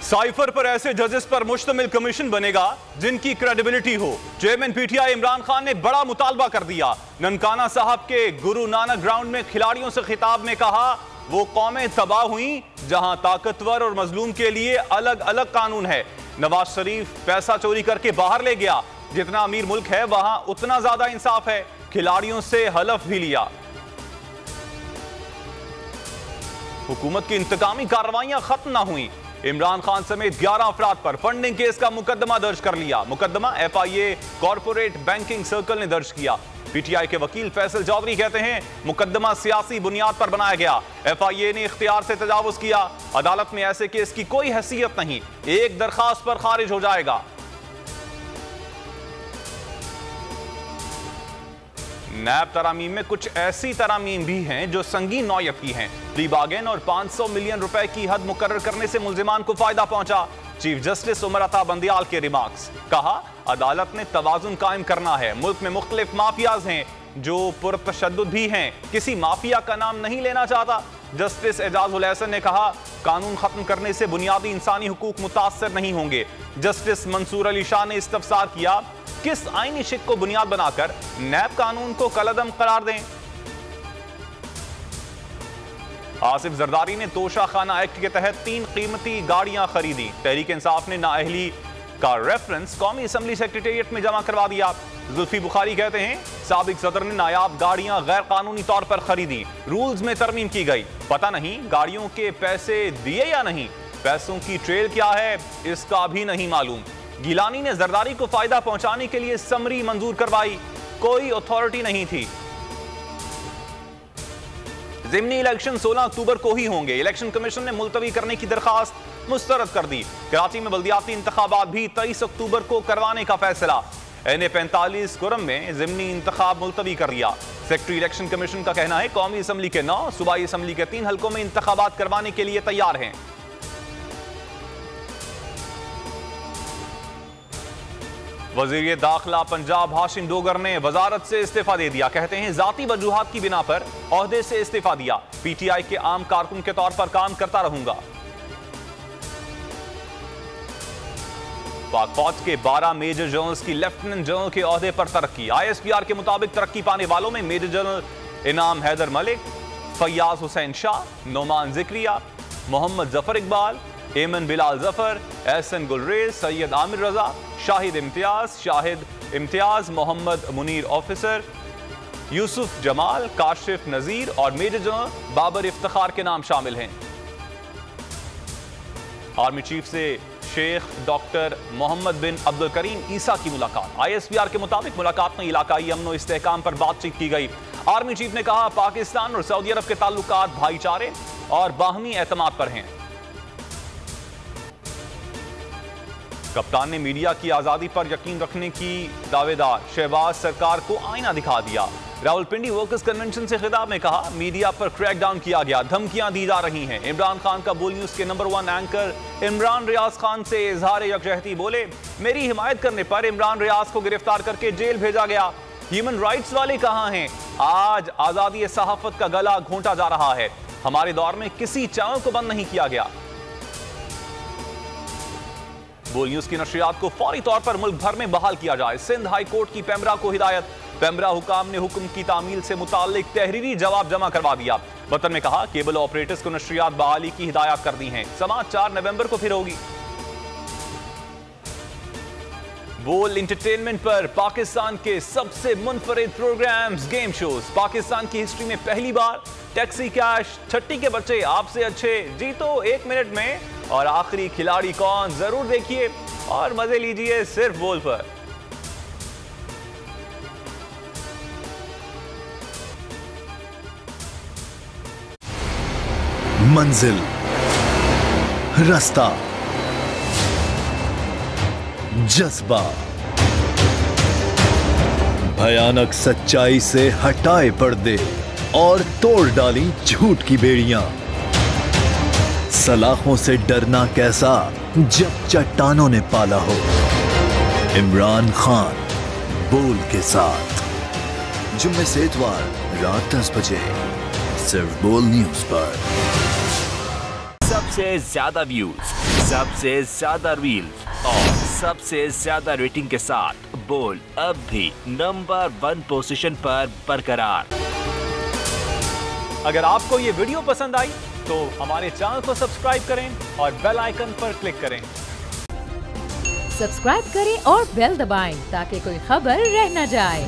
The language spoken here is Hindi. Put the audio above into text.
साइफर पर ऐसे जजेस पर मुश्तमिल कमीशन बनेगा जिनकी क्रेडिबिलिटी हो। चेयरमैन पीटीआई इमरान खान ने बड़ा मुतालबा कर दिया। ननकाना साहब के गुरु नानक ग्राउंड में खिलाड़ियों से खिताब में कहा, वो कौमें तबाह हुई जहां ताकतवर और मजलूम के लिए अलग अलग कानून है। नवाज शरीफ पैसा चोरी करके बाहर ले गया, जितना अमीर मुल्क है वहां उतना ज्यादा इंसाफ है। खिलाड़ियों से हलफ भी लिया। हुकूमत की इंतकामी कार्रवाइयां खत्म ना हुई। इमरान खान समेत 11 अफराद पर फंडिंग केस का मुकदमा दर्ज कर लिया। मुकदमा FIA कॉर्पोरेट बैंकिंग सर्कल ने दर्ज किया। पीटीआई के वकील फैसल चौधरी कहते हैं, मुकदमा सियासी बुनियाद पर बनाया गया। FIA ने इख्तियार से तजावुज किया। अदालत में ऐसे केस की कोई हैसियत नहीं, एक दरखास्त पर खारिज हो जाएगा। नैब तरामीम में कुछ ऐसी तरामीम भी हैं जो संगीन नौयत की हैं। प्ली बार्गेन और 500 मिलियन रुपए की हद मुकर्रर करने से मुल्जिमान को फायदा पहुंचा। चीफ जस्टिस उमर अता बंदियाल के रिमार्क्स। कहा, अदालत ने तवाजुन कायम करना है। मुल्क में मुख्तलिफ माफियाज हैं जो पुरतशद्दुद भी हैं। किसी माफिया का नाम नहीं लेना चाहता। जस्टिस एजाजुल एहसन ने कहा, कानून खत्म करने से बुनियादी इंसानी हुकूक मुतासर नहीं होंगे। जस्टिस मंसूर अली शाह ने इस्तफसार किया, किस आईनी शिक को बुनियाद बनाकर नैब कानून को कलअदम करार दें। आसिफ जरदारी ने तोशा खाना एक्ट के तहत 3 कीमती गाड़ियां खरीदी। तहरीक इंसाफ ने नाअहली का रेफरेंस कौमी असम्बली सेक्रेटेरिएट में जमा करवा दिया। जुल्फी बुखारी कहते हैं, साबिक सदर ने नायाब गाड़ियां गैर कानूनी तौर पर खरीदी। रूल्स में तरमीम की गई। पता नहीं गाड़ियों के पैसे दिए या नहीं। पैसों की ट्रेल क्या है इसका भी नहीं मालूम। गिलानी ने जरदारी को फायदा पहुंचाने के लिए समरी मंजूर करवाई, कोई अथॉरिटी नहीं थी। ज़िमनी इलेक्शन 16 अक्टूबर को ही होंगे। इलेक्शन कमीशन ने मुलतवी करने की दरखास्त मुस्तरद कर दी। कराची में बल्दियाती इंतखाबात भी 23 अक्टूबर को करवाने का फैसला। NA-45 कुरम में ज़िमनी इंतखाब मुलतवी कर लिया। सेक्रेटरी इलेक्शन कमीशन का कहना है, कौमी असम्बली के 9, सूबाई असम्बली के 3 हल्कों में इंतखाबात करवाने के लिए तैयार हैं। वज़ीर दाखिला पंजाब हाशिम डोगर ने वजारत से इस्तीफा दे दिया। कहते हैं, जाती वजूहात की बिना पर ओहदे से इस्तीफा दिया। पीटीआई के आम कारकुन के तौर पर काम करता रहूंगा। पाक फौज के 12 मेजर जनरल्स की लेफ्टिनेंट जनरल के ओहदे पर तरक्की। ISPR के मुताबिक तरक्की पाने वालों में मेजर जनरल इनाम हैदर मलिक, फैयाज हुसैन शाह, नोमान जिक्रिया, मोहम्मद जफर इकबाल, एमन बिलाल जफर, एहसन गुलरेज, सैयद आमिर रजा, शाहिद इम्तियाज, मोहम्मद मुनीर ऑफिसर, यूसुफ जमाल, काशिफ नजीर और मेजर जनरल बाबर इफ्तिखार के नाम शामिल हैं। आर्मी चीफ से शेख डॉक्टर मोहम्मद बिन अब्दुल करीम ईसा की मुलाकात। ISPR के मुताबिक मुलाकात में इलाकाई अमन और इस्तेहकाम पर बातचीत की गई। आर्मी चीफ ने कहा, पाकिस्तान और सऊदी अरब के ताल्लुकात भाईचारे और बाहमी एतमाद पर हैं। कप्तान ने मीडिया की आजादी पर यकीन रखने की दावेदार शहबाज सरकार को आईना दिखा दिया। रावलपिंडी वर्कर्स कन्वेंशन से खिताब में कहा, मीडिया पर क्रैकडाउन किया गया, धमकियां दी जा रही हैं। इमरान खान का बोल न्यूज के नंबर 1 एंकर इमरान रियाज खान से इजहार यकजहती। बोले, मेरी हिमायत करने पर इमरान रियाज को गिरफ्तार करके जेल भेजा गया। ह्यूमन राइट्स वाले कहां हैं? आज आजादी सहाफत का गला घोंटा जा रहा है। हमारे दौर में किसी चैनल को बंद नहीं किया गया। बोल न्यूज की नशरियात को फौरी तौर पर मुल्क भर में बहाल किया जाए। सिंध हाई कोर्ट की पेमरा को हिदायत। पेमरा हुकाम ने हुक्म की तामील से मुताल्लिक तहरीरी जवाब जमा करवा दिया। वतन में कहा, केबल ऑपरेटर्स को नशरियात बहाली की हिदायत कर दी हैं। समाअत 4 नवंबर को फिर होगी। बोल एंटरटेनमेंट पर पाकिस्तान के सबसे मुनफरिद प्रोग्राम्स, गेम शोज। पाकिस्तान की हिस्ट्री में पहली बार टैक्सी कैश, छट्टी के बच्चे आपसे अच्छे, जीतो 1 मिनट में और आखिरी खिलाड़ी कौन, जरूर देखिए और मजे लीजिए सिर्फ बोल पर। मंजिल, रास्ता, जज्बा, भयानक सच्चाई से हटाए पर्दे और तोड़ डाली झूठ की बेड़ियां। सलाखों से डरना कैसा जब चट्टानों ने पाला हो। इमरान खान बोल के साथ जुम्मे से इतवार रात 10 बजे सिर्फ बोल न्यूज पर। सबसे ज्यादा व्यूज, सबसे ज्यादा रील्स और सबसे ज्यादा रेटिंग के साथ बोल अब भी नंबर 1 पोजीशन पर बरकरार। अगर आपको ये वीडियो पसंद आई तो हमारे चैनल को सब्सक्राइब करें और बेल आइकन पर क्लिक करें। सब्सक्राइब करें और बेल दबाएं ताकि कोई खबर रह न जाए।